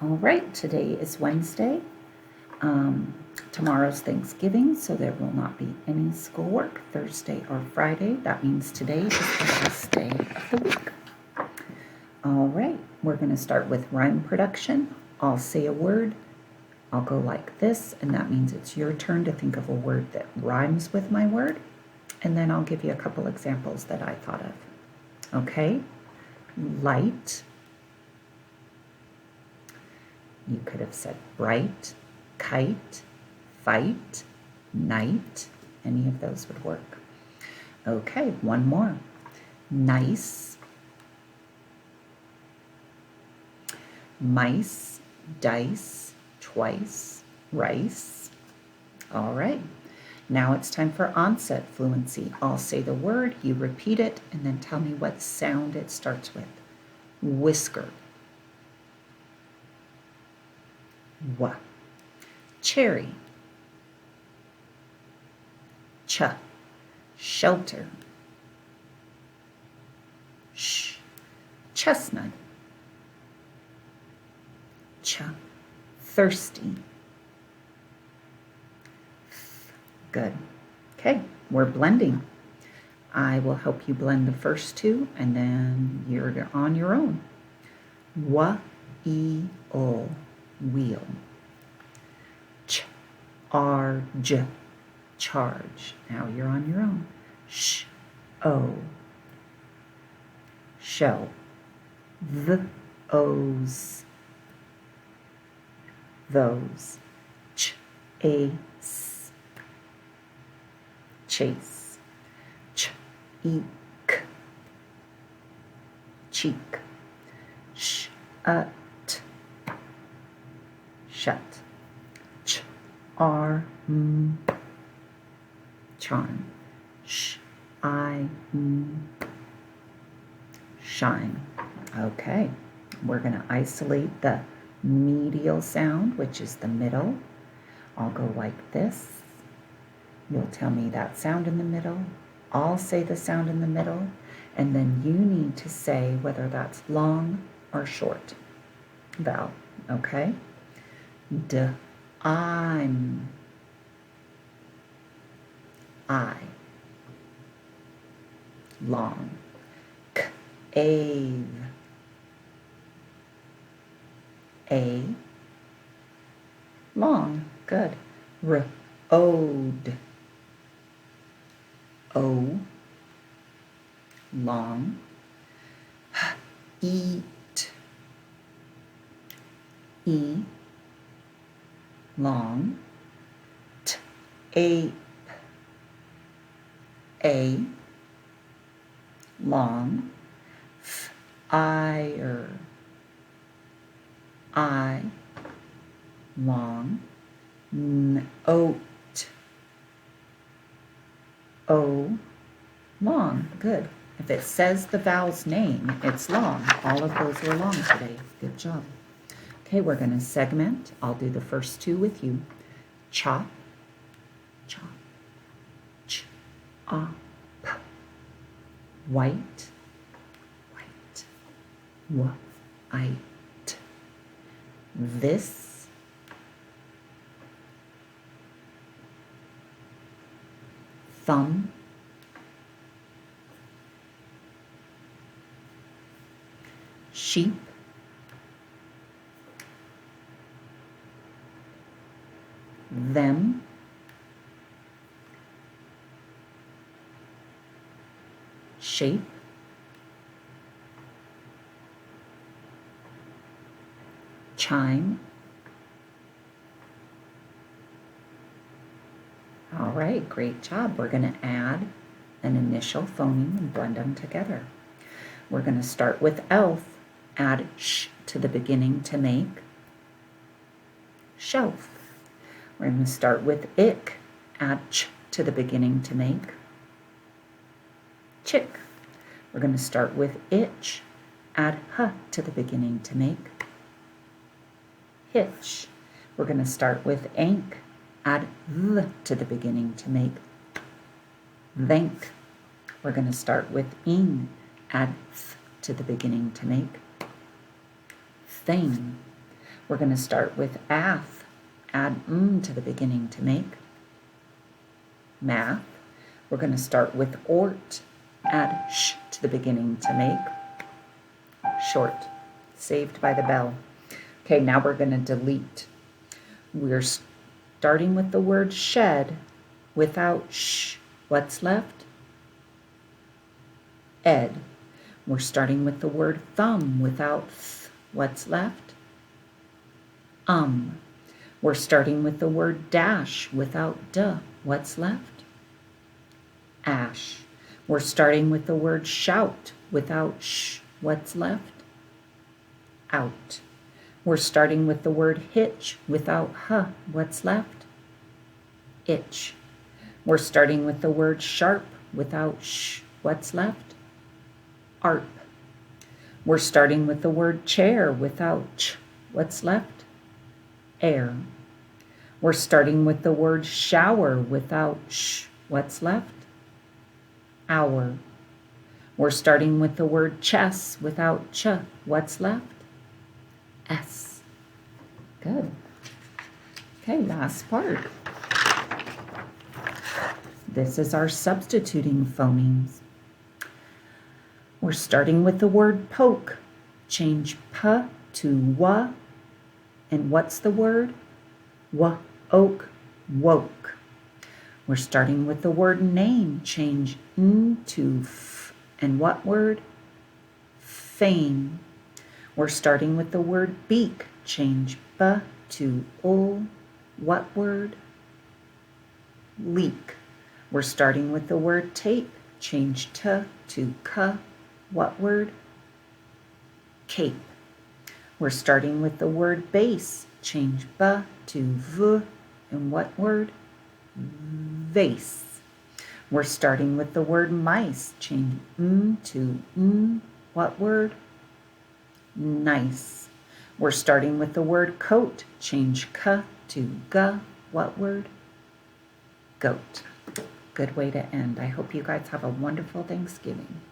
All right, today is Wednesday. Tomorrow's Thanksgiving, so there will not be any schoolwork Thursday or Friday. That means today is the last day of the week. All right, we're going to start with rhyme production. I'll say a word. I'll go like this, and that means it's your turn to think of a word that rhymes with my word. And then I'll give you a couple examples that I thought of. Okay? Light. You could have said bright, kite, fight, night. Any of those would work. Okay, one more. Nice, mice, dice, twice, rice. All right, now it's time for onset fluency. I'll say the word, you repeat it, and then tell me what sound it starts with. Whisker. W. Cherry. Ch. Shelter. Sh. Chestnut. Ch. Thirsty. F. Good. Okay, we're blending. I will help you blend the first two, and then you're on your own. W-E-O. Wheel. Ch-ar-j. Charge. Now you're on your own. Sh-o. Show. The-os. Those. Ch-a-s. Chase. Ch-eek. Cheek. Sh-ut. Shut. Ch-ar-m. Charm. Sh-I-m. Shine. Okay, we're going to isolate the medial sound, which is the middle. I'll go like this. You'll tell me that sound in the middle. I'll say the sound in the middle, and then you need to say whether that's long or short vowel, okay? D, I'm, I, long, k, ave, a, long, good, r, ode, o, long, h, eat, e, long, t, ape, a, long, f, ire, I, long, n, oat, o, long, good. If it says the vowel's name, it's long. All of those were long today. Good job. Okay, we're going to segment. I'll do the first two with you. Chop, chop, ch, op, white, white, white, this, thumb, sheep, them, shape, chime. All right, great job. We're going to add an initial phoneme and blend them together. We're going to start with elf, add sh to the beginning to make shelf. We're going to start with ick, add ch to the beginning to make chick. We're going to start with itch, add h to the beginning to make hitch. We're going to start with ank, add th to the beginning to make thank. We're going to start with ing, add th to the beginning to make thing. We're going to start with ath. Add to the beginning to make. Math. We're going to start with ort. Add sh to the beginning to make. Short. Saved by the bell. Okay, now we're going to delete. We're starting with the word shed without sh. What's left? Ed. We're starting with the word thumb without th. What's left? We're starting with the word dash without duh. What's left? Ash. We're starting with the word shout without sh. What's left? Out. We're starting with the word hitch without huh. What's left? Itch. We're starting with the word sharp without sh. What's left? Arp. We're starting with the word chair without ch. What's left? Air. We're starting with the word shower without sh. What's left? Hour. We're starting with the word chess without ch. What's left? S. Good. Okay, last part. This is our substituting phonemes. We're starting with the word poke. Change p to wa. And what's the word? Oak, woke. We're starting with the word name. Change n to f. And what word? Fame. We're starting with the word beak. Change b to ul. What word? Leak. We're starting with the word tape. Change t to k. What word? Cape. We're starting with the word base. Change b to v. And what word? Vase. We're starting with the word mice. Change to n. What word? Nice. We're starting with the word coat. Change k to g. What word? Goat. Good way to end. I hope you guys have a wonderful Thanksgiving.